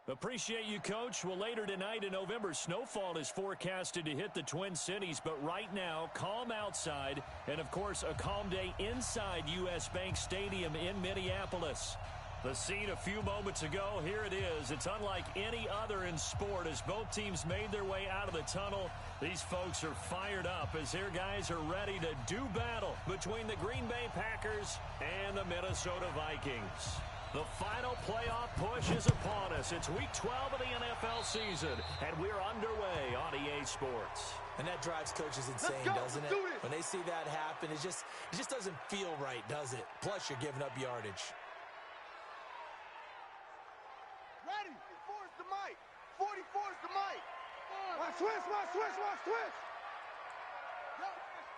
Appreciate you, Coach. Well, later tonight in November, snowfall is forecasted to hit the Twin Cities, but right now, calm outside, and of course, a calm day inside U.S. Bank Stadium in Minneapolis. The scene a few moments ago, here it is. It's unlike any other in sport as both teams made their way out of the tunnel. These folks are fired up as their guys are ready to do battle between the Green Bay Packers and the Minnesota Vikings. The final playoff push is upon us. It's Week 12 of the NFL season, and we're underway on EA Sports. And that drives coaches insane, doesn't it? When they see that happen, it just doesn't feel right, does it? Plus, you're giving up yardage. Ready? 44 is the mic. 44 is the mic. Watch switch, watch switch, watch switch.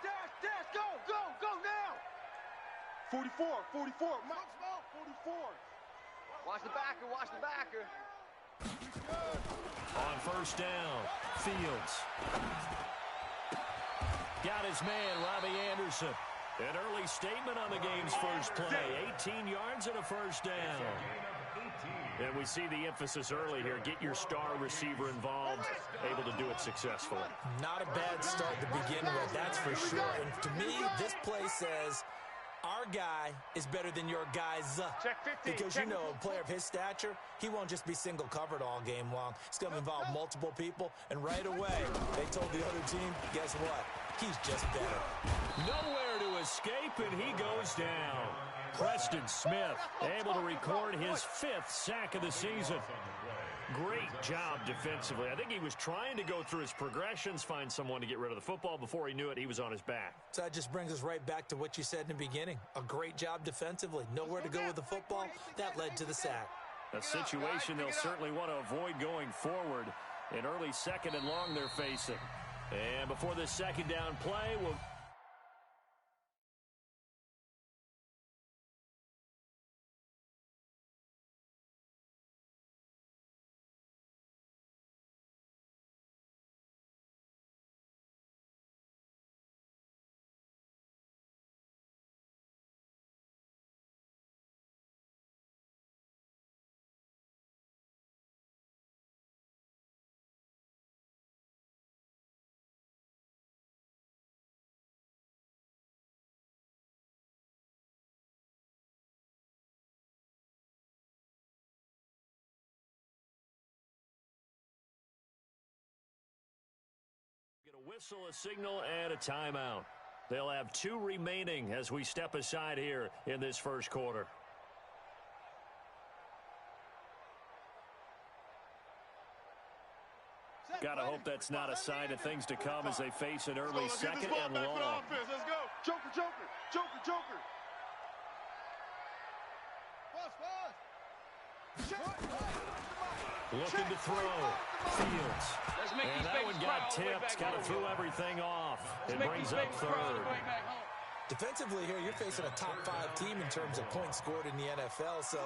Dash, go now. 44, Mike. 44. Watch the backer. On first down, Fields. Got his man, Robbie Anderson. An early statement on the game's first play. 18 yards and a first down. And we see the emphasis early here. Get your star receiver involved, able to do it successfully. Not a bad start to begin with, that's for sure. And to me, this play says our guy is better than your guy's. Check 15. Because, you know, a player of his stature, he won't just be single covered all game long. It's going to involve multiple people. And right away, they told the other team, guess what? He's just better. Nowhere to escape, and he goes down. Preston Smith able to record his 5th sack of the season. Great job defensively. I think he was trying to go through his progressions, find someone to get rid of the football. Before he knew it, he was on his back. So that just brings us right back to what you said in the beginning. A great job defensively. Nowhere to go with the football. That led to the sack. A situation they'll certainly want to avoid going forward. An early 2nd and long they're facing. And before this second down play, we'll... a whistle, a signal, and a timeout. They'll have 2 remaining as we step aside here in this first quarter. Gotta hope that's not a sign of things to come as they face an early 2nd and long. Let's go. Joker. Looking to throw. Fields. And that one got tipped. Kind of threw everything off. It brings up 3rd. Defensively here, you're facing a top 5 team in terms of points scored in the NFL. So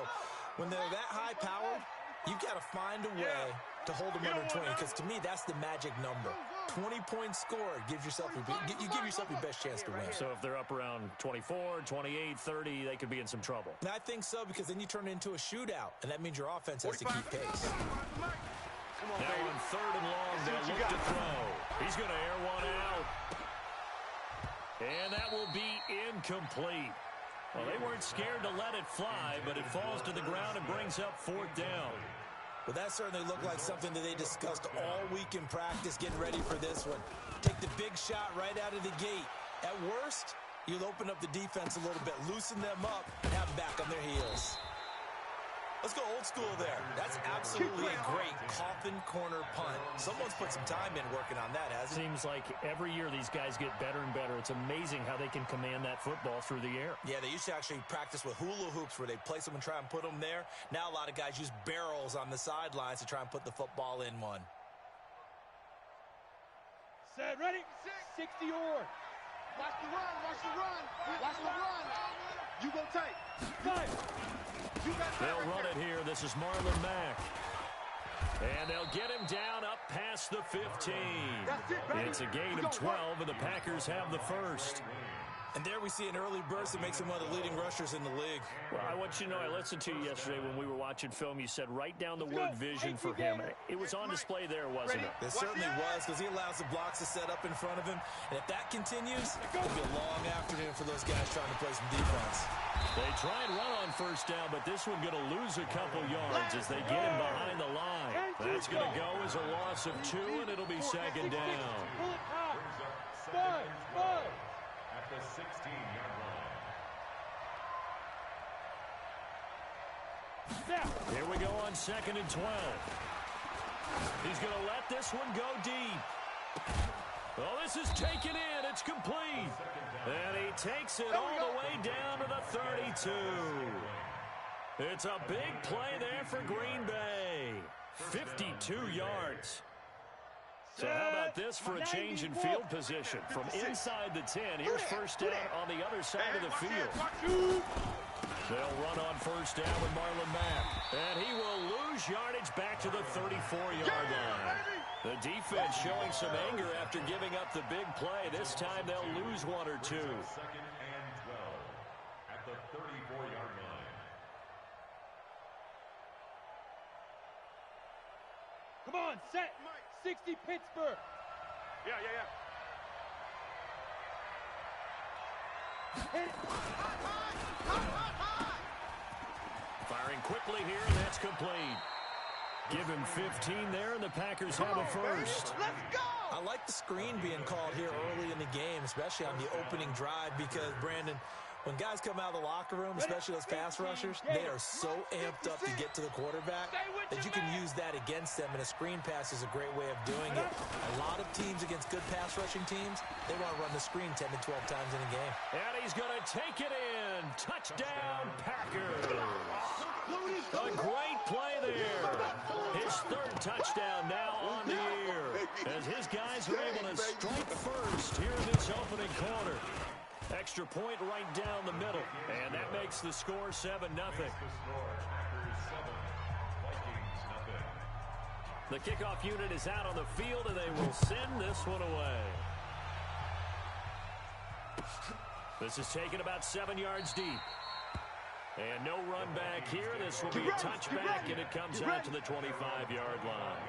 when they're that high-powered, you got to find a way to hold them under 20. Because to me, that's the magic number. 20 points scored gives yourself you give yourself your best chance to win. So if they're up around 24, 28, 30, they could be in some trouble. And I think so, because then you turn it into a shootout, and that means your offense has to keep pace. Now on 3rd and long, they'll look to throw. He's going to air one out. And that will be incomplete. Well, they weren't scared to let it fly, but it falls to the ground and brings up 4th down. Well, that certainly looked like something that they discussed all week in practice, getting ready for this one. Take the big shot right out of the gate. At worst, you'll open up the defense a little bit, loosen them up, and have them back on their heels. Let's go old school there. That's absolutely a great coffin corner punt. Someone's put some time in working on that, hasn't it? Seems like every year these guys get better and better. It's amazing how they can command that football through the air. Yeah, they used to actually practice with hula hoops where they place them and try and put them there. Now a lot of guys use barrels on the sidelines to try and put the football in one. Set, ready? 60 or. Watch the run. You go tight. Tight. They'll run it here. This is Marlon Mack. And they'll get him down up past the 15. It's a gain of 12, and the Packers have the first. And there we see an early burst that makes him one of the leading rushers in the league. Well, I want you to know, I listened to you yesterday when we were watching film. You said write down the word vision for him. It was on display there, wasn't it? It certainly was, because he allows the blocks to set up in front of him. And if that continues, it'll be a long afternoon for those guys trying to play some defense. They try and run on first down, but this one going to lose a couple yards as they get him behind the line. That's going to go as a loss of 2, and it'll be second down. At the 16-yard line. Here we go on 2nd and 12. He's going to let this one go deep. Well, this is taken in. It's complete. And he takes it all the way down to the 32. It's a big play there for Green Bay. 52 yards. So how about this for a change in field position? From inside the 10, here's first down on the other side of the field. They'll run on first down with Marlon Mack. And he will lose yardage back to the 34-yard line. The defense showing some anger after giving up the big play. This time they'll lose 1 or 2. Second and 12 at the 34-yard line. Come on, set. 60 Pittsburgh. Yeah. Firing quickly here, and that's complete. Give him 15 there, and the Packers have a first. Let's go! I like the screen being called here early in the game, especially on the opening drive, because, Brandon, when guys come out of the locker room, especially those pass rushers, they are so amped up to get to the quarterback that you can use that against them, and a screen pass is a great way of doing it. A lot of teams against good pass rushing teams, they want to run the screen 10 to 12 times in a game. And he's going to take it in. Touchdown, Packers. A great play there. His 3rd touchdown now on the year, as his guys are able to strike first here in this opening quarter. Extra point right down the middle, and that makes the score 7-0. The kickoff unit is out on the field, and they will send this one away. This is taken about 7 yards deep. And no run back here. This will be a touchback, and it comes out to the 25-yard line.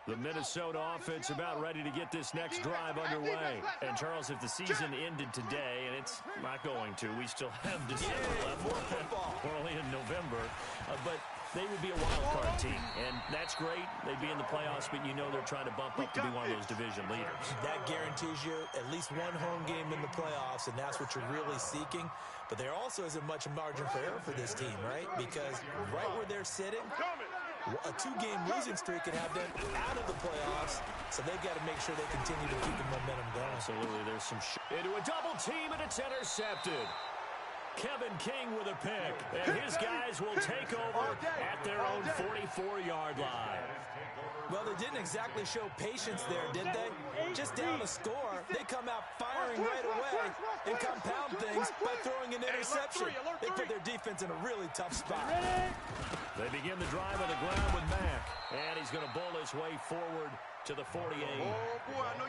The Minnesota offense about ready to get this next drive underway. And, Charles, if the season ended today, and it's not going to, we still have December left. We're only in November. But they would be a wild card team, and that's great. They'd be in the playoffs, but you know they're trying to bump up to be one of those division leaders. That guarantees you at least one home game in the playoffs, and that's what you're really seeking. But there also isn't much margin for error for this team, right? Because right where they're sitting, a 2-game losing streak could have them out of the playoffs, so they've got to make sure they continue to keep the momentum going. Absolutely. There's some into a double team, and it's intercepted. Kevin King with a pick, and his guys will take over at their own 44-yard line. Well, they didn't exactly show patience there, did they? Just down a score, they come out firing right away and compound things by throwing an interception. They put their defense in a really tough spot. They begin the drive on the ground with Mack, and he's going to bowl his way forward to the 48.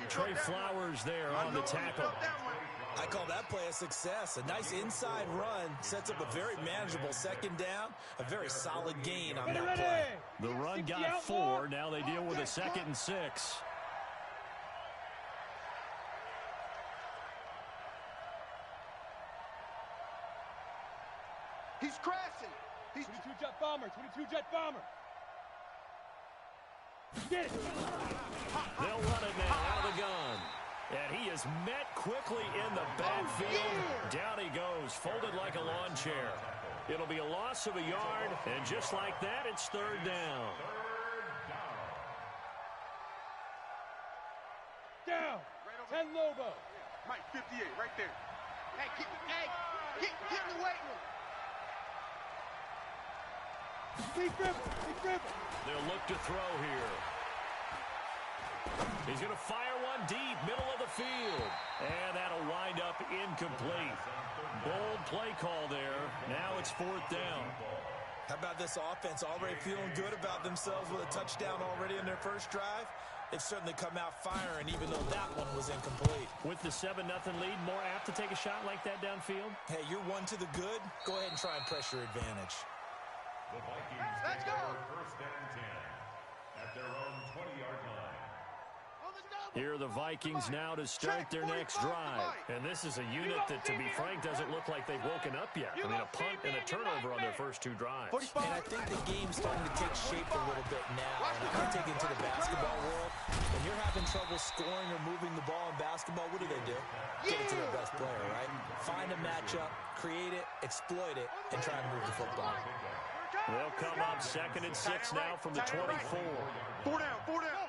Trey Flowers there on the tackle. I call that play a success. A nice inside run sets up a very manageable second down, a very solid gain on that play. The run got 4. Now they deal with a 2nd and 6. He's crashing. He's 22-jet bomber. 22-jet bomber. Get it. They'll run it now out of the gun. And he is met quickly in the backfield. Down he goes, folded like a lawn chair. It'll be a loss of a yard, and just like that, it's 3rd down. Down. 10 Lobo. Mike, 58, right there. Hey, get in the weight room. Keep dribbling. They'll look to throw here. He's going to fire one deep, middle of the field. And that'll wind up incomplete. Bold play call there. Now it's 4th down. How about this offense already feeling good about themselves with a touchdown already in their first drive? They've certainly come out firing, even though that one was incomplete. With the 7-0 lead, more apt to take a shot like that downfield? Hey, you're one to the good. Go ahead and try and press your advantage. The Vikings Let's go. first and 10 at their own 20-yard line. Here are the Vikings now to start their next drive. And this is a unit that, to be frank, doesn't look like they've woken up yet. I mean, a punt and a turnover on their first 2 drives. And I think the game's starting to take shape a little bit now. And I'm going to take it to the basketball world. When you're having trouble scoring or moving the ball in basketball, what do? Get it to their best player, right? Find a matchup, create it, exploit it, and try and move the football. They'll come up 2nd and 6 now from the 24. 4 down, 4 down.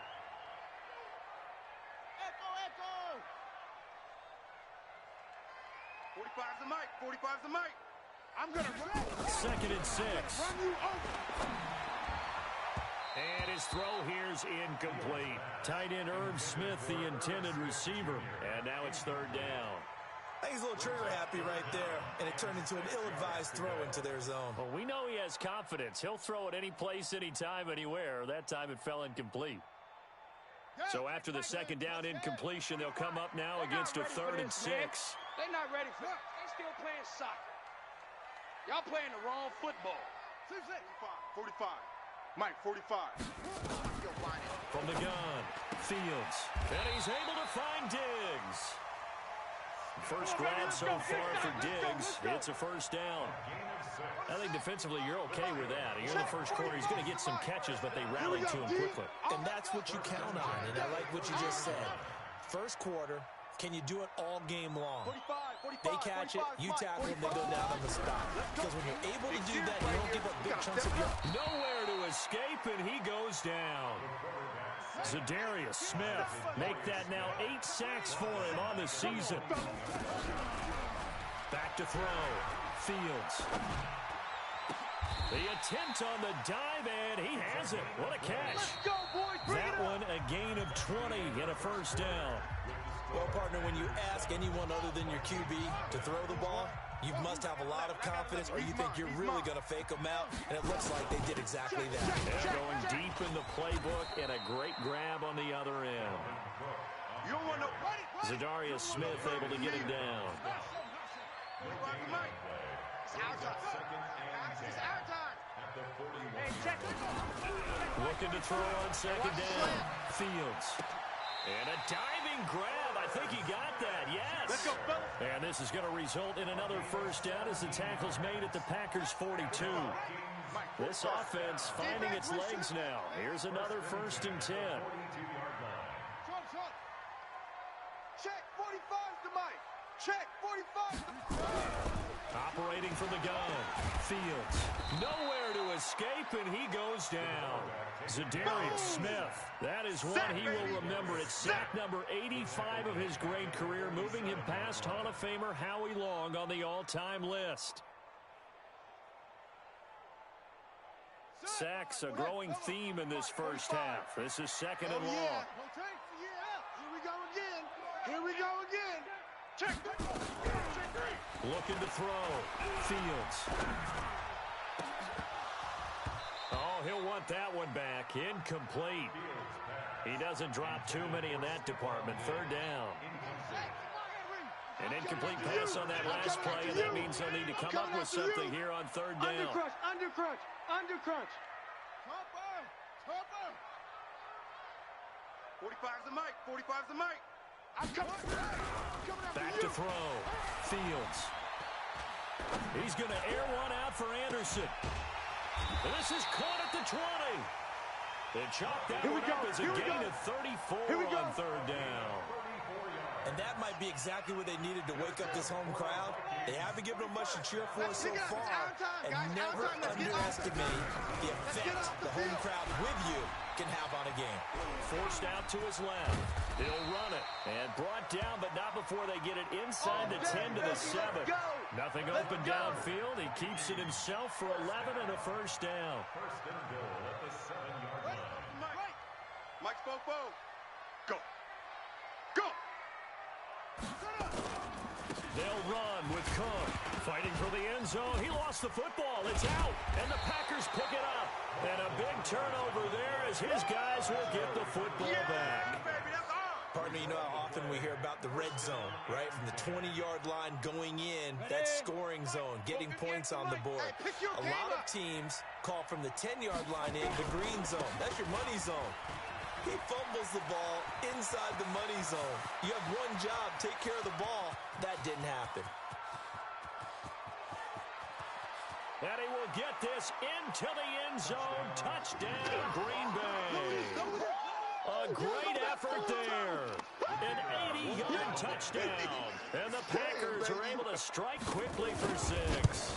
45's the mic, 45's the mic. I'm going to run. 2nd and 6. Run you over. And his throw here's incomplete. Tight end Irv Smith, the intended receiver. And now it's 3rd down. I think he's a little trigger happy right there, and it turned into an ill-advised throw into their zone. Well, we know he has confidence. He'll throw it any place, anytime, anywhere. That time it fell incomplete. So after the 2nd down incompletion, they'll come up now against a 3rd and 6. They're not ready for it. They're still playing soccer. Y'all playing the wrong football. 45. Mike, 45. From the gun, Fields. And he's able to find Diggs. First grab so far for Diggs. It's a 1st down. I think defensively you're okay with that. You're in the first quarter. He's going to get some catches, but they rallied to him quickly. And that's what you count on, and I like what you just said. First quarter, can you do it all game long? They catch it, you tackle them, they go down on the spot. Because when you're able to do that, you don't give up big chunks of your... Nowhere to escape, and he goes down. Zadarius Smith make that now 8 sacks for him on the season. Back to throw. Fields. The attempt on the dive, and he has it. What a catch. That one a gain of 20 and a 1st down. Well, partner, when you ask anyone other than your QB to throw the ball, you must have a lot of confidence, or you think you're really going to fake them out, and it looks like they did exactly that. They're going deep in the playbook, and a great grab on the other end. You don't want no... Zadarius Smith able to get him down. It's our time. It's our time. Hey, check it. Looking to throw on 2nd down. Fields. And a diving grab. I think he got that. Yes. Let's go, fellas. And this is going to result in another 1st down as the tackle's made at the Packers' 42. This offense finding its legs now. Here's another 1st and 10. Check, 45's the mic. Check, 45's the... Operating from the gun. Fields. Nowhere to escape, and he goes down. Zadarius Smith. That is one he will remember. It's sack number 85 of his great career, moving him past Hall of Famer Howie Long on the all-time list. Sacks, a growing theme in this first half. This is 2nd and long. Yeah. Here we go again. Here we go again. Check. Looking to throw. Fields. Oh, he'll want that one back. Incomplete. He doesn't drop too many in that department. 3rd down. An incomplete pass on that last play, and that means they'll need to come up with something here on 3rd down. Undercrunch. Topper. 45's the mic. 45's the mic. I'm coming Back to throw. Fields. He's going to air one out for Anderson. And this is caught at the 20. They chalk that one up as a gain of 34 on 3rd down. And that might be exactly what they needed to wake up this home crowd. They haven't given them much to cheer for so far. And never underestimate the effect the home crowd with you can have on a game. Forced out to his left. He'll run it. And brought down, but not before they get it inside the 10 to the 7. Nothing open downfield. He keeps it himself for 11 and a 1st down. 1st and goal at the 7-yard line. Mike Spofo. Go. They'll run with Cook. Fighting for the end zone. He lost the football. It's out. And the Packers pick it up. And a big turnover there as his guys will get the football back. Pardon me, you know how often we hear about the red zone, right? From the 20-yard line going in, that scoring zone, getting points on the board. A lot of teams call from the 10-yard line in the green zone. That's your money zone. He fumbles the ball inside the money zone. You have one job, take care of the ball. That didn't happen. And he will get this into the end zone. Touchdown, Green Bay. A great effort there. An 80-yard touchdown. And the Packers are able to strike quickly for 6.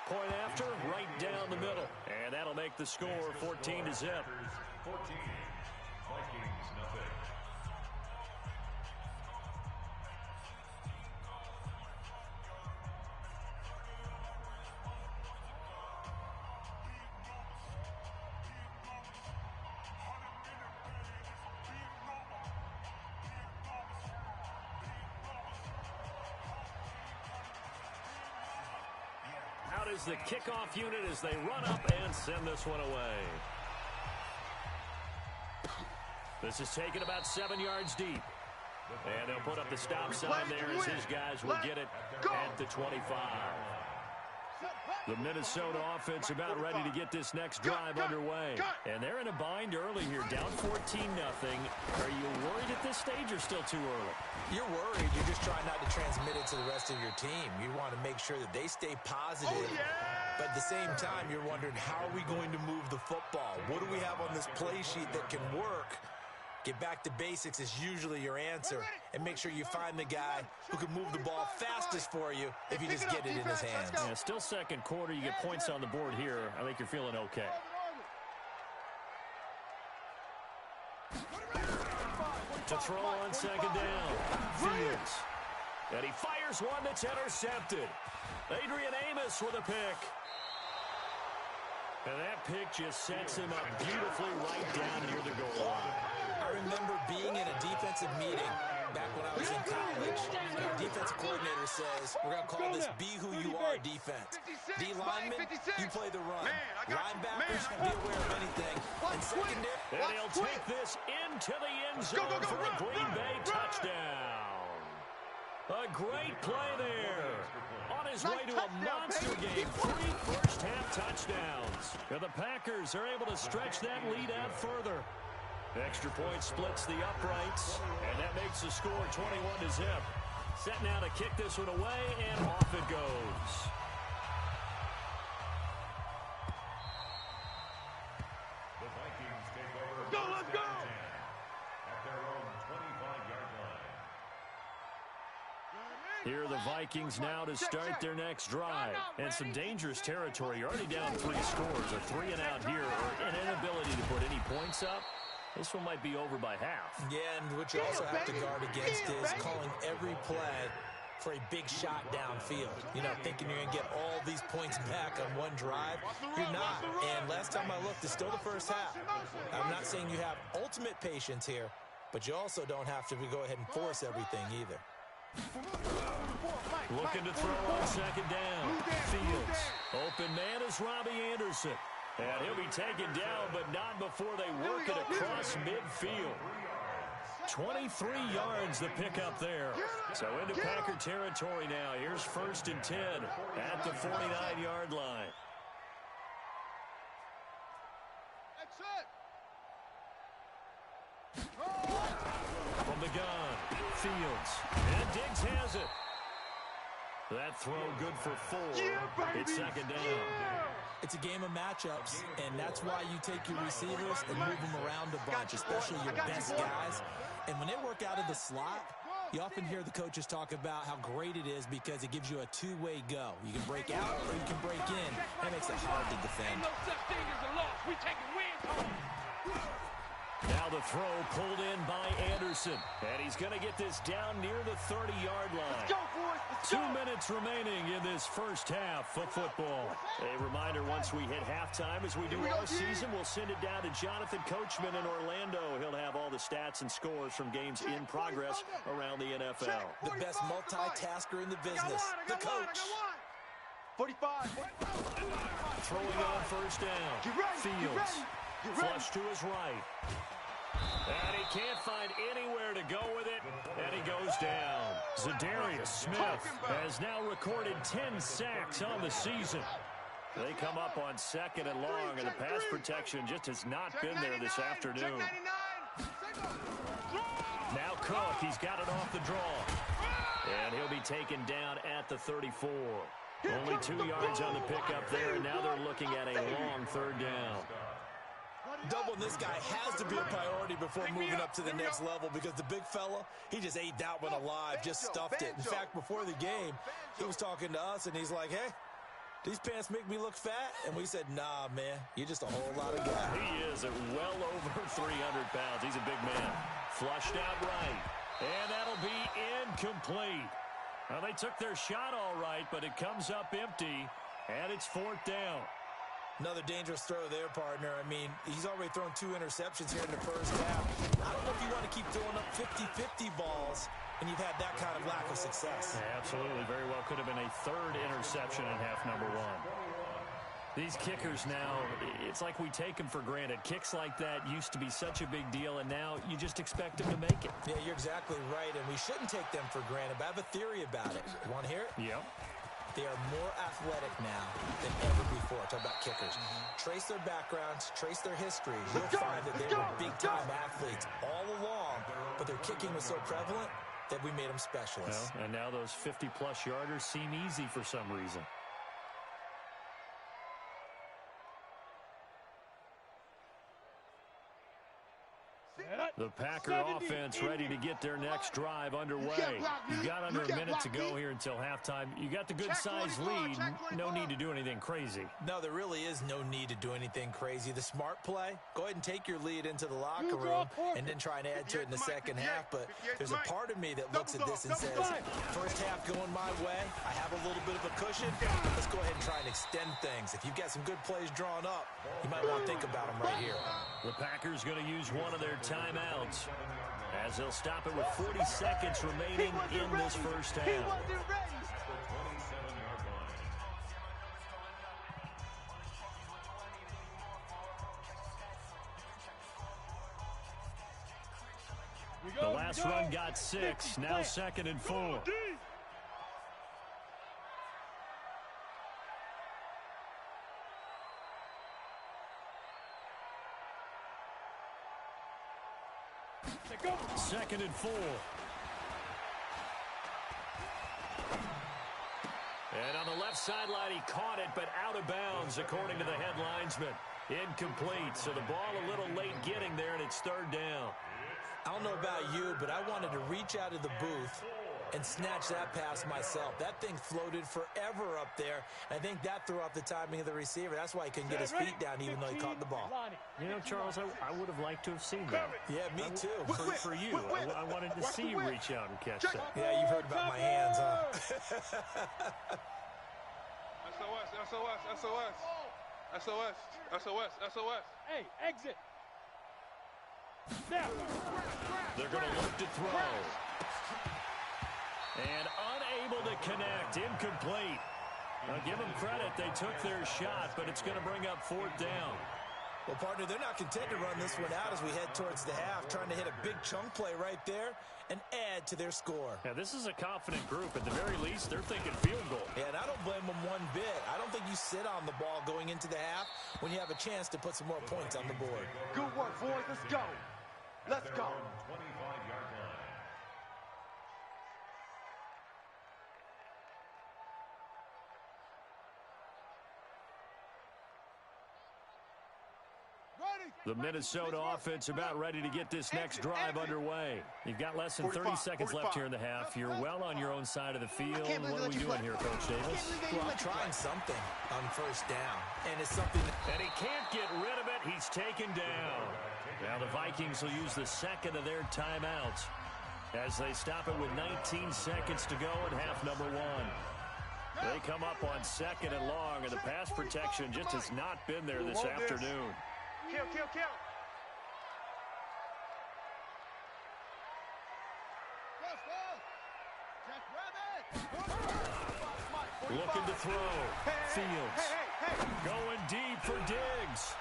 Point after, right down the middle. And that'll make the score 14-0. 14. Vikings, nothing. Out is the kickoff unit as they run up and send this one away. This is taken about 7 yards deep. And they'll put up the stop sign there as his guys will get it at the 25. The Minnesota offense about ready to get this next drive underway. And they're in a bind early here, down 14-0. Are you worried at this stage or still too early? You're worried. You're just trying not to transmit it to the rest of your team. You want to make sure that they stay positive. But at the same time, you're wondering, how are we going to move the football? What do we have on this play sheet that can work? Get back to basics is usually your answer. And make sure you find the guy who can move the ball fastest for you if you just get it in his hands. Yeah, still second quarter. You get points on the board here. I think you're feeling okay. To throw on second down. Fields. And he fires one that's intercepted. Adrian Amos with a pick. And that pick just sets him up beautifully right down near the goal line. I remember being in a defensive meeting back when I was in college. Our defensive coordinator says, we're going to call this Be Who You Are defense. D linemen, you play the run. Linebackers, be aware of anything. And secondary. And he'll take this into the end zone for a Green Bay touchdown. A great play there. On his way to a monster game. 3 first-half touchdowns. And the Packers are able to stretch that lead out further. Extra point splits the uprights, and that makes the score 21-0. Set now to kick this one away, and off it goes. The Vikings take over. Let's go! At their own 25-yard line. Here are the Vikings now to start their next drive. And some dangerous territory. You're already down 3 scores. A 3 and out here, or an inability to put any points up. This one might be over by half. Yeah, and what you also have to guard against is calling every play for a big shot downfield. You know, thinking you're going to get all these points back on one drive. You're not. And last time I looked, it's still the first half. I'm not saying you have ultimate patience here, but you also don't have to go ahead and force everything either. Looking to throw on second down. Fields. Open man is Robbie Anderson. And he'll be taken down, but not before they work it across midfield. 23 yards the pickup there. So into Packer territory now. Here's 1st and 10 at the 49-yard line. From the gun, Fields. And Diggs has it. That throw good for 4. It's second down. It's a game of matchups, and that's why you take your receivers and move them around a bunch, especially your best guys. And when they work out of the slot, you often hear the coaches talk about how great it is because it gives you a two-way go. You can break out or you can break in. That makes it hard to defend. Now the throw pulled in by Anderson. And he's going to get this down near the 30-yard line. Let's go, boys. 2 minutes remaining in this first half of football. A reminder, once we hit halftime, as we do all season, we'll send it down to Jonathan Coachman in Orlando. He'll have all the stats and scores from games in progress around the NFL. The best multitasker in the business, the coach. 45. Throwing on first down. Fields. Flush to his right. And he can't find anywhere to go with it, and he goes down. Zadarius Smith has now recorded 10 sacks on the season. They come up on second and long, and the pass protection just has not been there this afternoon. Now Cook, he's got it off the draw. And he'll be taken down at the 34. Only 2 yards on the pickup there, and now they're looking at a long third down. Doubling this guy has to be a priority before moving up to the next level, because the big fella, he just ate that one alive, just stuffed it. In fact, before the game, he was talking to us, and he's like, hey, these pants make me look fat? And we said, nah, man, you're just a whole lot of guy. He is at well over 300 pounds. He's a big man. Flushed out right, and that'll be incomplete. Well, they took their shot all right, but it comes up empty, and it's fourth down. Another dangerous throw there, partner. I mean, he's already thrown 2 interceptions here in the first half. I don't know if you want to keep throwing up 50-50 balls and you've had that kind of lack of success. Yeah, absolutely. Very well could have been a third interception in half number 1. These kickers now, it's like we take them for granted. Kicks like that used to be such a big deal, and now you just expect them to make it. Yeah, you're exactly right, and we shouldn't take them for granted, but I have a theory about it. You want to hear it? Yep. They are more athletic now than ever before. Talk about kickers. Trace their backgrounds, trace their history. You'll find that they were big-time athletes all along, but their kicking was so prevalent that we made them specialists. Well, and now those 50-plus yarders seem easy for some reason. The Packer offense ready to get their next drive underway. You've got under a minute to go here until halftime. You got the good-sized lead. No need to do anything crazy. No, there really is no need to do anything crazy. The smart play, go ahead and take your lead into the locker room and then try and add to it in the second half. But there's a part of me that looks at this and says, first half going my way, I have a little bit of a cushion. Let's go ahead and try and extend things. If you've got some good plays drawn up, you might want to think about them right here. The Packers going to use one of their timeouts as they'll stop it with 40 seconds remaining in this first half. The last run got 6, now 2nd and 4. Second and 4. And on the left sideline, he caught it, but out of bounds, according to the head linesman. Incomplete, so the ball a little late getting there, and it's third down. I don't know about you, but I wanted to reach out of the booth and snatch that pass myself. That thing floated forever up there. I think that threw off the timing of the receiver. That's why he couldn't get his feet down even though he caught the ball. You know, Charles, I would have liked to have seen that. Yeah, me too. For you. I wanted to see you reach out and catch that. Yeah, you've heard about my hands, huh? SOS. Hey, exit. Now. They're going to look to throw. And unable to connect. Incomplete. Now, give them credit. They took their shot, but it's going to bring up fourth down. Well, partner, they're not content to run this one out as we head towards the half, trying to hit a big chunk play right there and add to their score. Yeah, this is a confident group. At the very least, they're thinking field goal. Yeah, and I don't blame them one bit. I don't think you sit on the ball going into the half when you have a chance to put some more points on the board. Good work, boys. Let's go. Let's go. 25-yard line. The Minnesota offense about ready to get this next drive underway. You've got less than 30 seconds left here in the half. You're well on your own side of the field. What are we doing here, Coach Davis? Well, I'm trying something on first down, and it's something And he can't get rid of it. He's taken down. Now the Vikings will use the second of their timeouts. as they stop it with 19 seconds to go in half number one. They come up on second and long, and the pass protection just has not been there this afternoon. Kill, kill, kill. Looking to throw. Fields. Going deep for Diggs.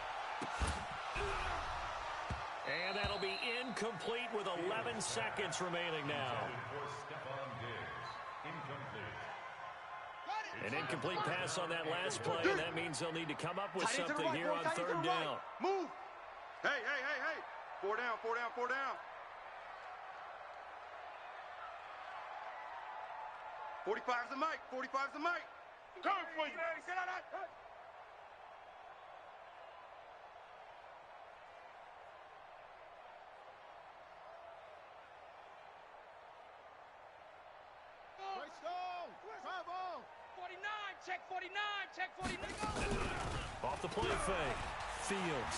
And that'll be incomplete with 11 seconds remaining now. An incomplete pass on that last play, and that means they'll need to come up with something here on third down. Move. Hey, hey, hey, hey. 4 down, 4 down, 4 down. 45's the mic. 45's the mic. Coming for you. Check 49, check 49. Off the play fake. Fields.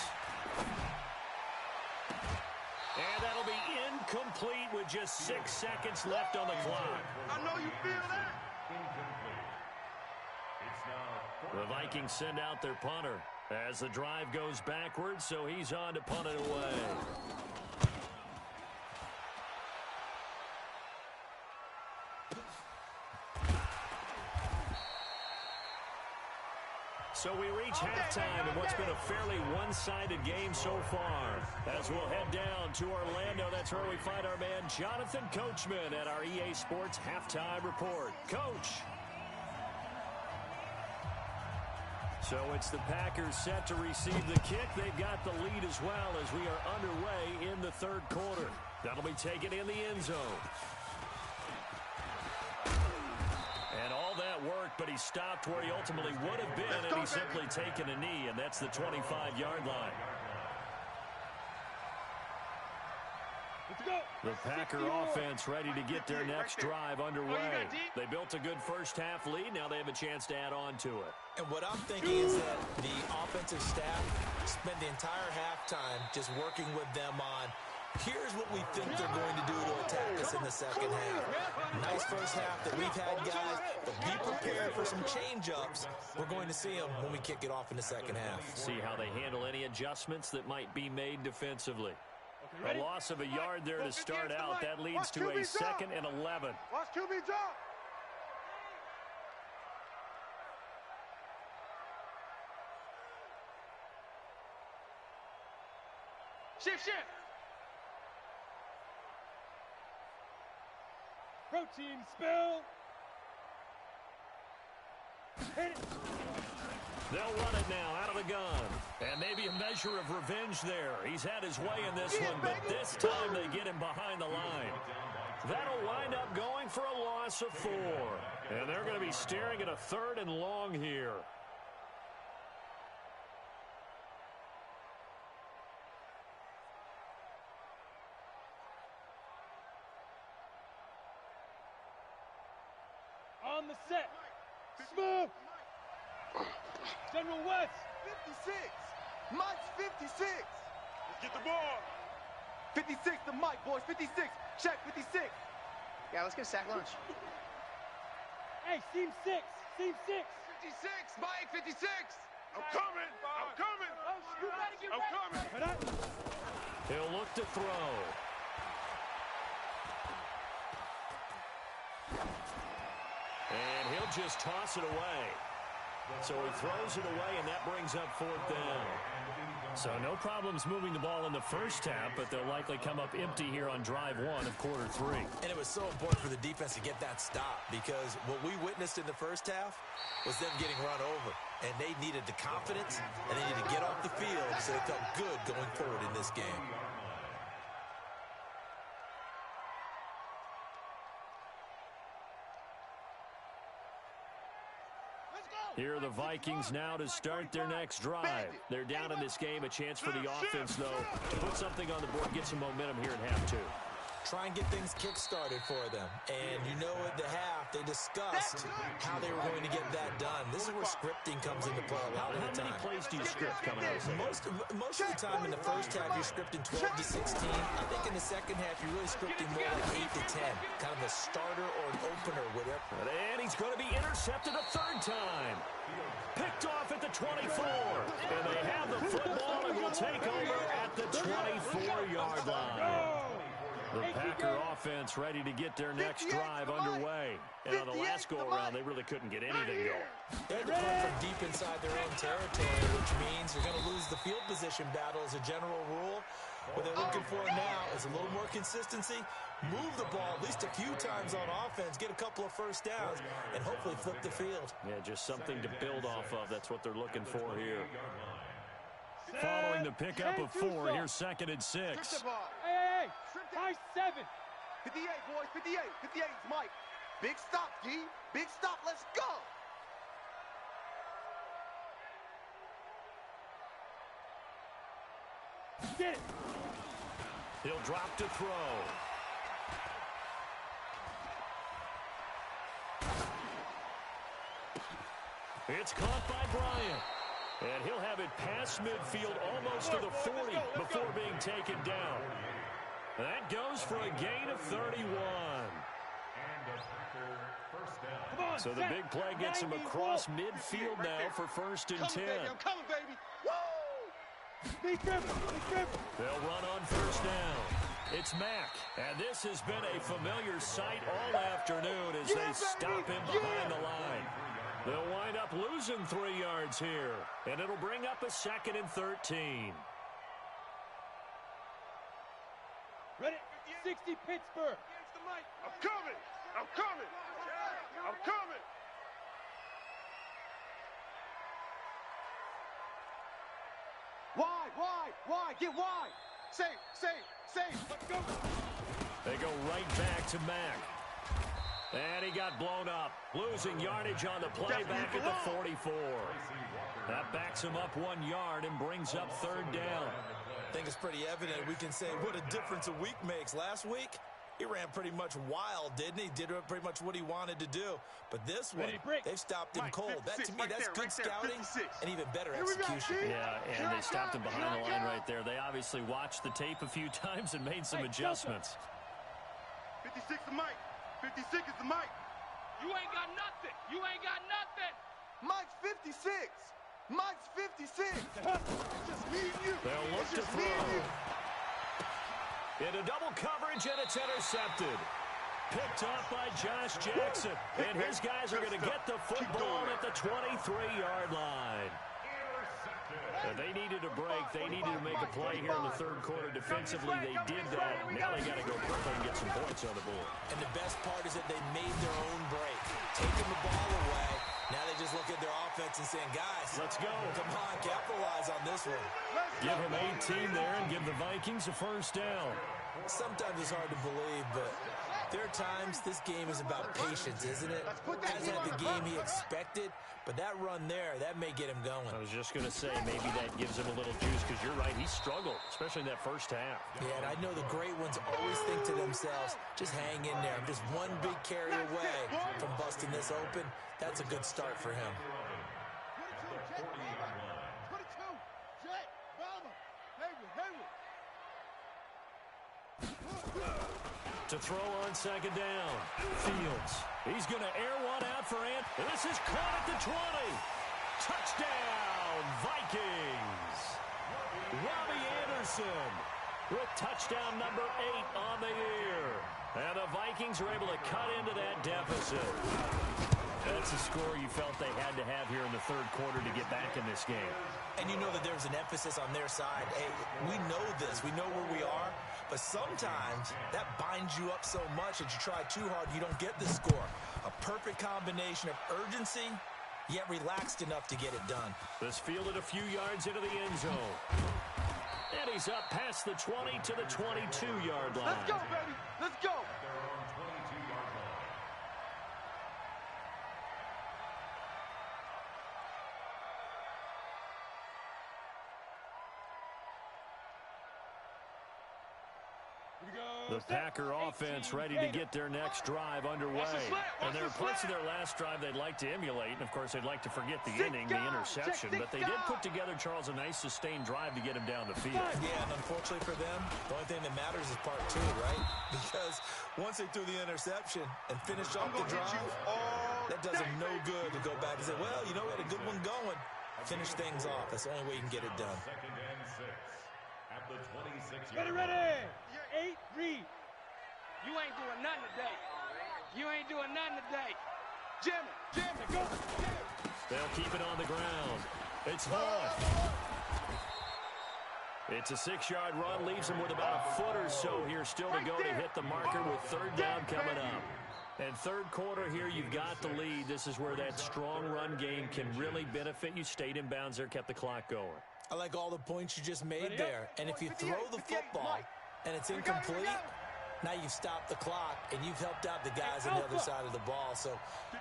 And that'll be incomplete with just 6 seconds left on the clock. I know you feel that. The Vikings send out their punter as the drive goes backwards, so he's on to punt it away. So we reach halftime in what's been a fairly one-sided game so far. As we'll head down to Orlando, that's where we find our man Jonathan Coachman at our EA Sports Halftime Report. Coach. So it's the Packers set to receive the kick. They've got the lead as well as we are underway in the third quarter. That'll be taken in the end zone. And all that worked, but he stopped where he ultimately would have been, and he's simply taken a knee, and that's the 25-yard line. The Packer offense ready to get their next drive underway. They built a good first-half lead. Now they have a chance to add on to it. And what I'm thinking is that the offensive staff spent the entire halftime just working with them on, here's what we think they're going to do to attack us in the second half. Nice first half that we've had, guys, but be prepared for some change-ups. We're going to see them when we kick it off in the second half. See how they handle any adjustments that might be made defensively. A loss of a yard there to start out. That leads to a 2nd and 11. Watch QB jump. Shift, shift. Protein spill. Hit it. They'll run it now out of the gun. And maybe a measure of revenge there. He's had his way in this one, but this time they get him behind the line. That'll wind up going for a loss of 4. And they're going to be staring at a 3rd and long here. On the set. Smooth. General West. 56. Mike's 56. Let's get the ball. 56 to Mike, boys. 56. Check 56. Yeah, let's get a sack lunch. Hey, seam 6. Seam 6. 56. Mike, 56. I'm coming. I'm coming. I'm coming. He'll look to throw. And he'll just toss it away. So he throws it away, and that brings up 4th down. So no problems moving the ball in the first half, but they'll likely come up empty here on drive 1 of quarter 3. And it was so important for the defense to get that stop, because what we witnessed in the first half was them getting run over. And they needed the confidence, and they needed to get off the field so they felt good going forward in this game. Here are the Vikings now to start their next drive. They're down in this game. A chance for the offense, though, to put something on the board, get some momentum here in half 2. try and get things kick-started for them. And you know at the half, they discussed how they were going to get that done. This is where scripting comes into play a lot of the time. How many plays do you script coming out of the Most of the time in the first half, you're scripting 12 to 16. I think in the second half, you're really scripting more like 8 to 10. Kind of a starter or an opener, whatever. And he's going to be intercepted a third time. Picked off at the 24. And they have the football and will take over at the 24-yard line. The Packer offense ready to get their next drive underway. And on the last go-around, they really couldn't get anything going. They had to punt from deep inside their own territory, which means you're going to lose the field position battle as a general rule. What they're looking for now is a little more consistency, move the ball at least a few times on offense, get a couple of first downs, and hopefully flip the field. Yeah, just something to build off of. That's what they're looking for here. Following the pickup of 4, here's 2nd and 6. Hey, high 7. 58, boys, 58. 58 is Mike. Big stop, D. Big stop. Let's go. Get it. He'll drop to throw. It's caught by Bryant. And he'll have it past midfield almost to the 40 before being taken down. That goes for a gain of 31. So the big play gets him across midfield now for 1st and 10. I'm coming, baby. Woo! They'll run on 1st down. It's Mack. And this has been a familiar sight all afternoon as they stop him behind the line. They'll wind up losing 3 yards here. And it'll bring up a 2nd and 13. Ready? 60 Pittsburgh. I'm coming. I'm coming. I'm coming. Wide. Get wide. Safe. Let's go. They go right back to Mack. And he got blown up. Losing yardage on the play back at the 44. That backs him up 1 yard and brings up 3rd down. I think it's pretty evident we can say what a difference a week makes. Last week, he ran pretty much wild, didn't he? Did pretty much what he wanted to do. But this one, they've stopped him cold. That, to me, that's good scouting and even better execution. Yeah, and they stopped him behind the line right there. They obviously watched the tape a few times and made some adjustments. 56 is Mike. 56 is the Mike. You ain't got nothing. Mike's 56. Mike's 56. Just me and you. They'll look to throw. Into double coverage, and it's intercepted. Picked off by Josh Jackson. And his guys are going to get the football at the 23-yard line. And they needed a break. They needed to make a play here in the 3rd quarter defensively. They did that. Now they got to go quickly and get some points on the board. And the best part is that they made their own break. Taking the ball away. Now they just look at their offense and saying, guys, let's go. Come on, capitalize on this one. Give them 18 there and give the Vikings a 1st down. Sometimes it's hard to believe, but there are times this game is about patience, isn't it? Hasn't had the game he expected, but that run there, that may get him going. I was just going to say, maybe that gives him a little juice, because you're right, he struggled, especially in that 1st half. Yeah, and I know the great ones always think to themselves, just hang in there. I'm just one big carry away from busting this open. That's a good start for him. To throw on 2nd down. Fields. He's going to air one out for Ant. And this is caught at the 20. Touchdown, Vikings. Robbie Anderson with touchdown number 8 on the year. And the Vikings are able to cut into that deficit. That's a score you felt they had to have here in the 3rd quarter to get back in this game. And you know that there's an emphasis on their side. Hey, we know this. We know where we are. But sometimes that binds you up so much that you try too hard, you don't get the score. A perfect combination of urgency, yet relaxed enough to get it done. This fielded a few yards into the end zone. And he's up past the 20 to the 22-yard line. Let's go, baby. Let's go. The Packer offense ready to get their next drive underway. And there are parts of their last drive they'd like to emulate. And, of course, they'd like to forget the inning, the interception. But they did put together, Charles, a nice sustained drive to get him down the field. Yeah, and unfortunately for them, the only thing that matters is part two, right? Because once they threw the interception and finished off the drive, that does them no good to go back and say, well, you know, we had a good one going. Finish things off. That's the only way you can get it done. Second and 6 at the 26. Ready. 8, read. You ain't doing nothing today. You ain't doing nothing today. Jam it, go. They'll keep it on the ground. It's Hunt. It's a 6-yard run, leaves him with about a foot or so here still to go to hit the marker with third down coming up. And third quarter here, you've got the lead. This is where that strong run game can really benefit you. Stayed in bounds there, kept the clock going. I like all the points you just made there. And if you throw the football and it's incomplete, now you've stopped the clock and you've helped out the guys on the other side of the ball. So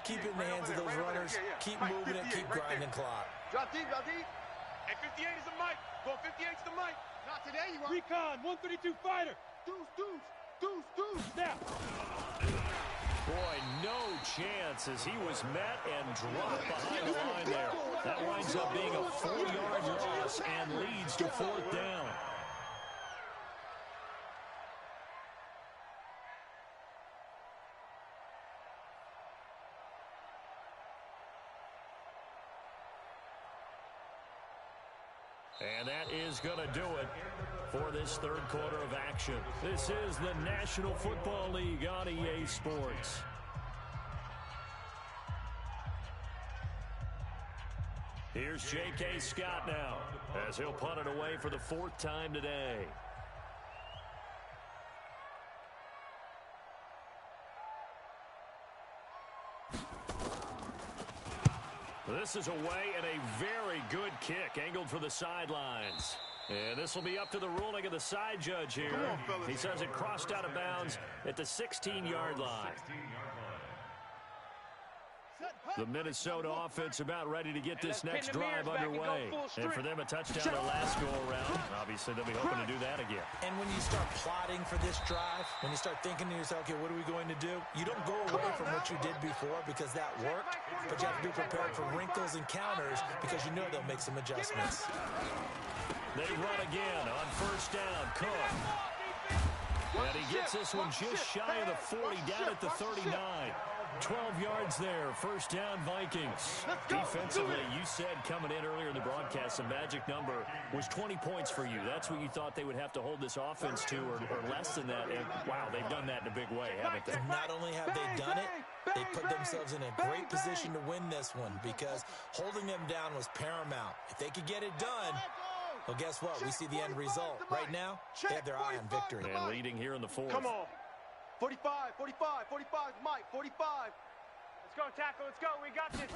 keep it in the hands of those runners. Keep moving it. Keep grinding clock. Drop deep. And 58 is the mic. Go 58 is the mic. Not today, you want. Recon, 132 fighter. Deuce. Now. Boy, no chance as he was met and dropped behind the line there. That winds up being a 4-yard loss and leads to fourth down. And that is going to do it for this third quarter of action. This is the National Football League on EA Sports. Here's J.K. Scott now as he'll punt it away for the 4th time today. This is away and a very good kick angled for the sidelines. And this will be up to the ruling of the side judge here. He says it crossed out of bounds at the 16-yard line. The Minnesota offense about ready to get this next drive underway. And for them, a touchdown their last go-around. Obviously, they'll be hoping to do that again. And when you start plotting for this drive, when you start thinking to yourself, okay, what are we going to do? You don't go away from what you did before because that worked, but you have to be prepared for wrinkles and counters because you know they'll make some adjustments. They run again on first down. Cook. And he gets this one just shy of the 40, down at the 39. 12 yards there, first down Vikings. Defensively, you said coming in earlier in the broadcast, the magic number was 20 points for you. That's what you thought they would have to hold this offense to or less than that. And wow, they've done that in a big way, haven't they? Not only have they done it, they put themselves in a great position to win this one because holding them down was paramount. If they could get it done, well, guess what? We see the end result. Right now, they have their eye on victory. And leading here in the 4th. Come on. 45, Mike, 45. Let's go, tackle, let's go, we got this.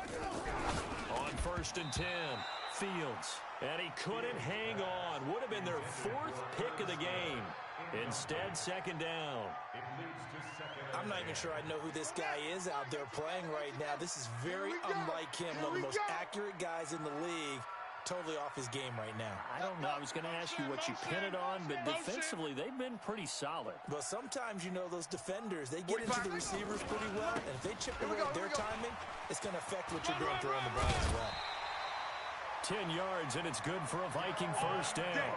On first and 10, Fields. And he couldn't hang on. Would have been their 4th pick of the game. Instead, second down. I'm not even sure I know who this guy is out there playing right now. This is very unlike him. One of the most accurate guys in the league. Totally off his game right now. I don't know. I was going to ask you what you pin it on, but defensively, they've been pretty solid. Well, sometimes, you know, those defenders, they get into the receivers pretty well, and if they chip away at their timing, it's going to affect what you're doing throwing the ball as well. 10 yards, and it's good for a Viking first down.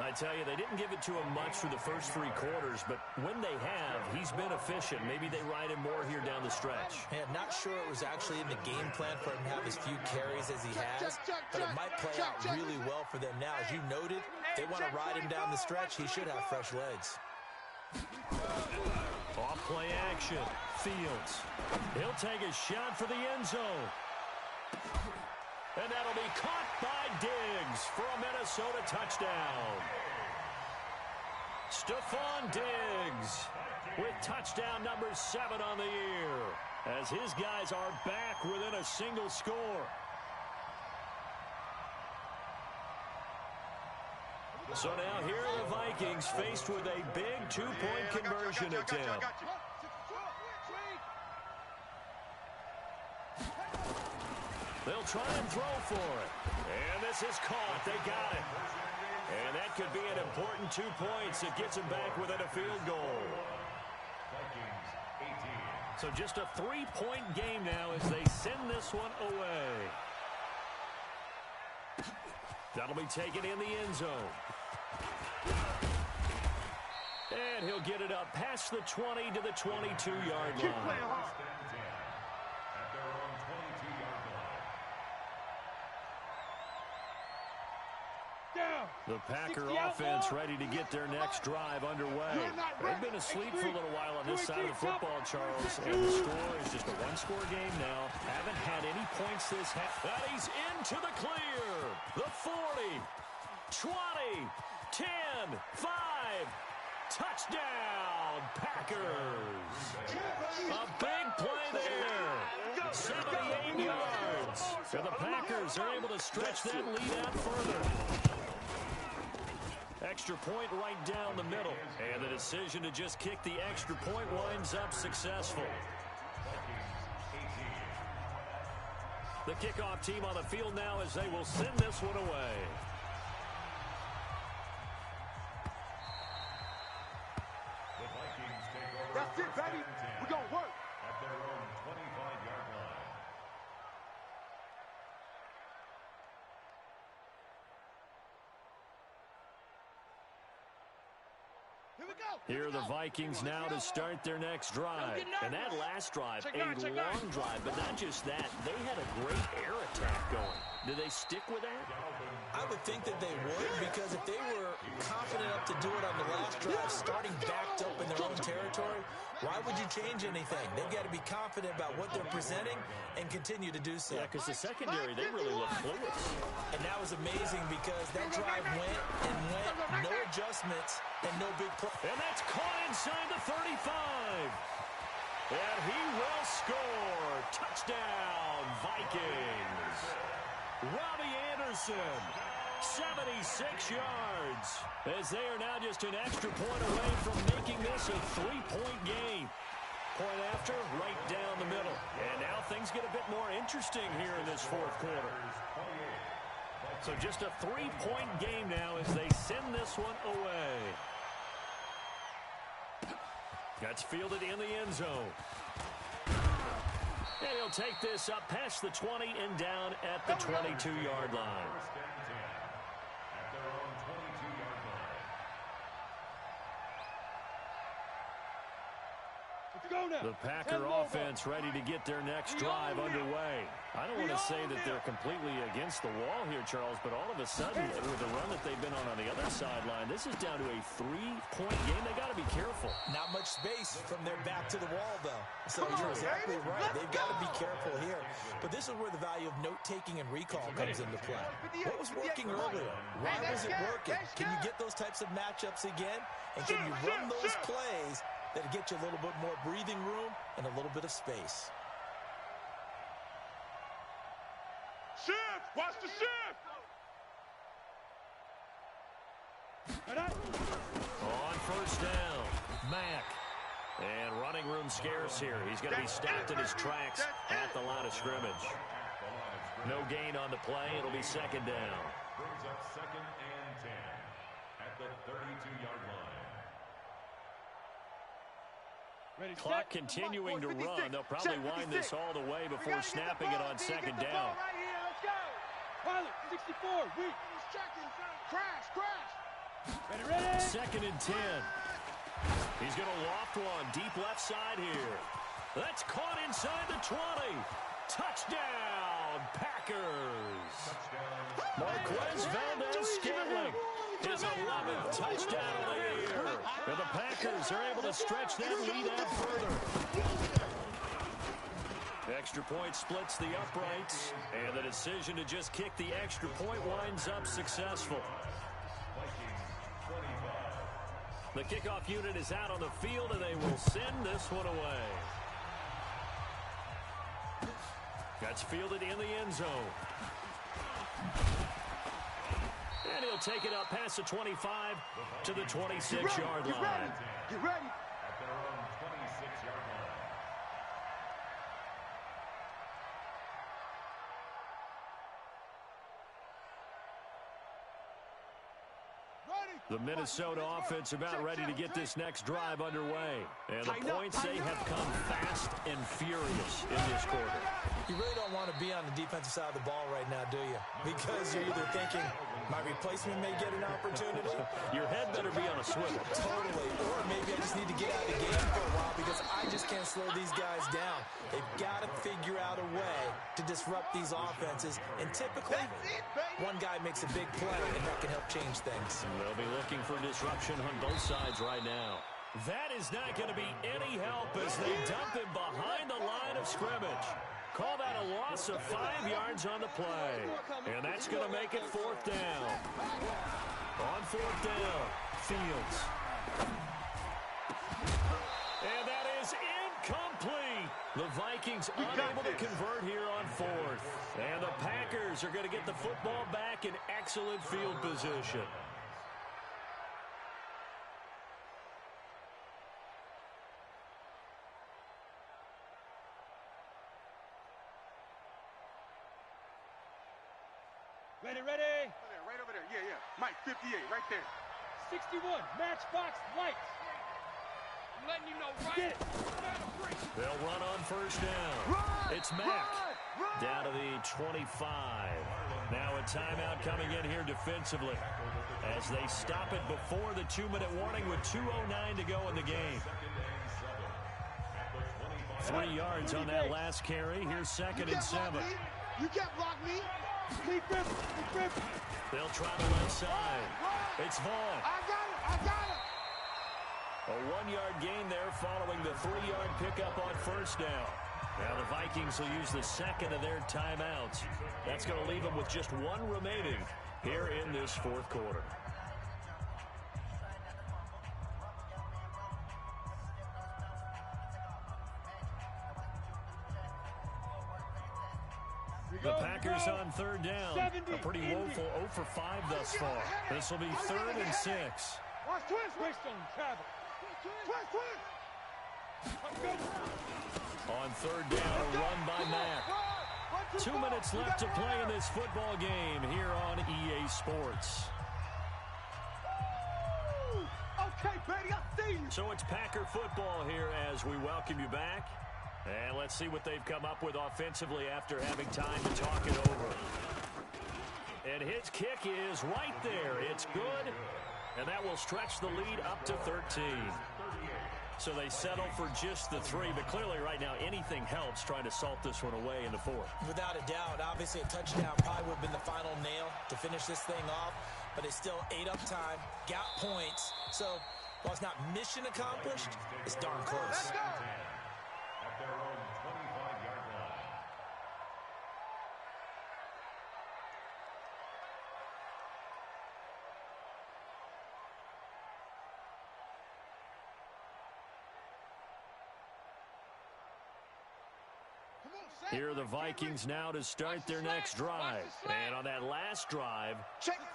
I tell you, they didn't give it to him much for the first 3 quarters, but when they have, he's been efficient. Maybe they ride him more here down the stretch. Yeah, not sure it was actually in the game plan for him to have as few carries as he has, but it might play out really well for them now. As you noted, they want to ride him down the stretch. He should have fresh legs. Off play action. Fields. He'll take a shot for the end zone. And that'll be caught by Diggs for a Minnesota touchdown. Stephon Diggs with touchdown number 7 on the year as his guys are back within a single score. So now here are the Vikings faced with a big 2-point conversion attempt. They'll try and throw for it. And this is caught. They got it. And that could be an important 2 points. It gets him back within a field goal. So just a 3-point game now as they send this one away. That'll be taken in the end zone. And he'll get it up past the 20 to the 22-yard line. The Packer offense ready to get their next drive underway. They've been asleep for a little while on this side of the football, Charles, and the score is just a one-score game now. Haven't had any points this half. And he's into the clear. The 40, 20, 10, 5. Touchdown, Packers. A big play there. 78 yards. So the Packers are able to stretch that lead out further. Extra point right down the middle. And the decision to just kick the extra point winds up successful. The kickoff team on the field now as they will send this one away. That's it, baby. We're going to work. At their own 25-yard line. Here we go. Here are the Vikings now to start their next drive. And that last drive, a long drive, but not just that. They had a great air attack going. Do they stick with that? I would think that they would, because if they were confident enough to do it on the last drive, starting backed up in their own territory, why would you change anything? They've got to be confident about what they're presenting and continue to do so. Yeah, because the secondary, they really look clueless. And that was amazing because that drive went and went, no adjustments, and no big play. And that's caught inside the 35. And he will score. Touchdown, Vikings. Robbie Anderson, 76 yards. As they are now just an extra point away from making this a 3-point game. Point after, right down the middle. And now things get a bit more interesting here in this fourth quarter. So just a 3-point game now as they send this one away. That's fielded in the end zone. And he'll take this up past the 20 and down at the 22-yard line. At their own 22-yard line. The Packer offense ready to get their next drive underway. I don't want to say that they're completely against the wall here, Charles, but all of a sudden, with the run that they've been on the other sideline, this is down to a 3-point game. They got to be careful. Not much space from their back to the wall, though. So you're exactly right. They've got to be careful here. But this is where the value of note-taking and recall comes into play. What was working earlier? Why was it working? Can you get those types of matchups again? And can you run those plays that'll get you a little bit more breathing room and a little bit of space? Shift! Watch the shift! On first down, Mack. And running room scarce here. He's going to be stopped in his tracks at the line of scrimmage. No gain on the play. It'll be second down. Brings up 2nd and 10 at the 32-yard line. Clock continuing to run. They'll probably wind this all the way before snapping it on second down. Right here, let's go. Pilot, 64, weak. Crash, crash. Ready. Second and 10. He's going to loft one deep left side here. That's caught inside the 20. Touchdown, Packers. Marquez Valdez-Scantling. His 11th touchdown of the year. And the Packers are able to stretch that lead out further. Extra point splits the uprights. And the decision to just kick the extra point winds up successful. The kickoff unit is out on the field, and they will send this one away. That's fielded in the end zone. And he'll take it up past the 25 to the 26-yard line. Get ready. At their own 26-yard line. The Minnesota offense about ready to get this next drive underway. And the points, they have come fast and furious in this quarter. You really don't want to be on the defensive side of the ball right now, do you? Because you're either thinking, my replacement may get an opportunity. Your head better be on a swivel. Totally. Or maybe I just need to get out of the game for a while because I just can't slow these guys down. They've got to figure out a way to disrupt these offenses. And typically, one guy makes a big play, and that can help change things. They'll be looking for disruption on both sides right now. That is not going to be any help as they dump him behind the line of scrimmage. Call that a loss of 5 yards on the play. And that's going to make it 4th down. On 4th down, Fields. And that is incomplete. The Vikings unable to convert here on 4th. And the Packers are going to get the football back in excellent field position. Ready. Right over there. Yeah. Mike, 58, right there. 61, matchbox lights. I'm letting you know right. Get it. They'll run on 1st down. It's Mack. Down to the 25. Now a timeout coming in here defensively as they stop it before the 2-minute warning with 2:09 to go in the game. 3 yards on that last carry. Here's 2nd and 7. You can't block me. They'll try the left side. It's Vaughn. I got it. A 1-yard gain there following the 3-yard pickup on 1st down. Now the Vikings will use the 2nd of their timeouts. That's going to leave them with just 1 remaining here in this 4th quarter. The Packers on 3rd down. A pretty woeful 0 for 5 thus far. This will be 3rd and 6. Watch twist. Waste on travel. On 3rd down, a run by Mack. 2 minutes left to play in this football game here on EA Sports. Okay, baby, I see you. So it's Packer football here as we welcome you back. And let's see what they've come up with offensively after having time to talk it over. And his kick is right there. It's good. And that will stretch the lead up to 13. So they settle for just the 3. But clearly right now anything helps trying to salt this one away into 4. Without a doubt, obviously a touchdown probably would have been the final nail to finish this thing off. But it's still ate up time, got points. So while it's not mission accomplished, it's darn close. At their own 25-yard line. Here are the Vikings now to start their next drive. And on that last drive,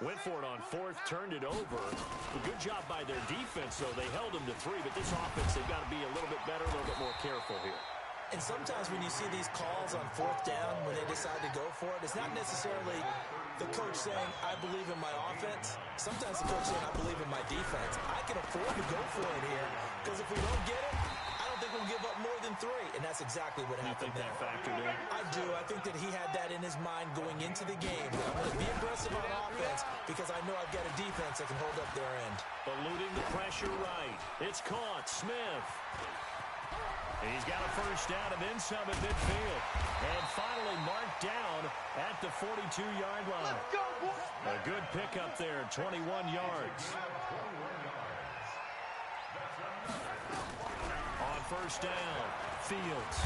went for it on 4th, turned it over. A good job by their defense, though. They held them to 3, but this offense, they've got to be a little bit better, a little bit more careful here. And sometimes when you see these calls on 4th down, when they decide to go for it, it's not necessarily the coach saying, I believe in my offense. Sometimes the coach saying, I believe in my defense. I can afford to go for it here, because if we don't get it, I don't think we'll give up more than 3. And that's exactly what happened there. You think that factored in? I do. I think that he had that in his mind going into the game. I'm going to be aggressive on offense because I know I've got a defense that can hold up their end. Eluding the pressure right. It's caught. Smith. He's got a 1st down and then some at midfield. And finally marked down at the 42-yard line. A good pickup there, 21 yards. On 1st down, Fields.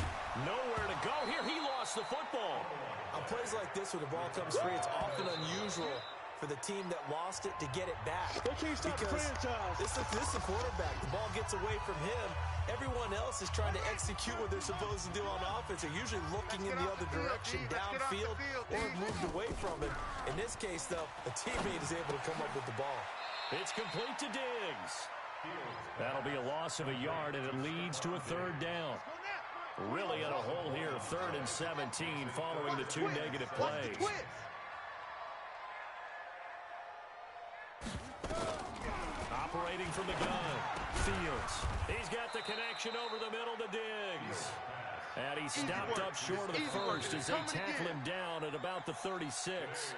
Nowhere to go here. He lost the football. On plays like this where the ball comes free, it's often unusual for the team that lost it to get it back. They can't stop the franchise. This is the quarterback. The ball gets away from him. Everyone else is trying to execute what they're supposed to do on offense. They're usually looking in the other direction, downfield, or moved away from it. In this case, though, a teammate is able to come up with the ball. It's complete to Diggs. That'll be a loss of a yard, and it leads to a 3rd down. Really in a hole here, 3rd and 17 following the 2 negative plays. from the gun. Fields. He's got the connection over the middle to Diggs. And he stopped up short of the first as they tackle him down at about the 36.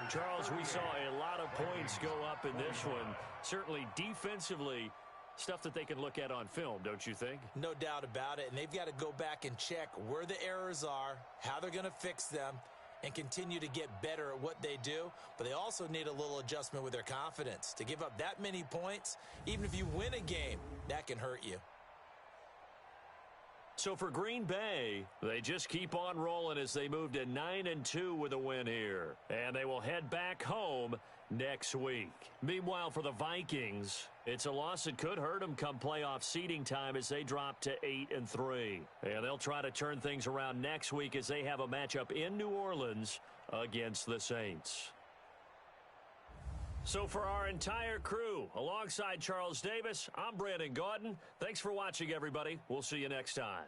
Charles, we saw a lot of points go up in this one. Certainly defensively, stuff that they can look at on film, don't you think? No doubt about it. And they've got to go back and check where the errors are, how they're going to fix them, and continue to get better at what they do. But they also need a little adjustment with their confidence. To give up that many points, even if you win a game, that can hurt you. So for Green Bay, they just keep on rolling as they move to 9-2 with a win here. And they will head back home next week. Meanwhile, for the Vikings, it's a loss that could hurt them come playoff seeding time as they drop to 8-3. And they'll try to turn things around next week as they have a matchup in New Orleans against the Saints. So for our entire crew, alongside Charles Davis, I'm Brandon Gaudin. Thanks for watching, everybody. We'll see you next time.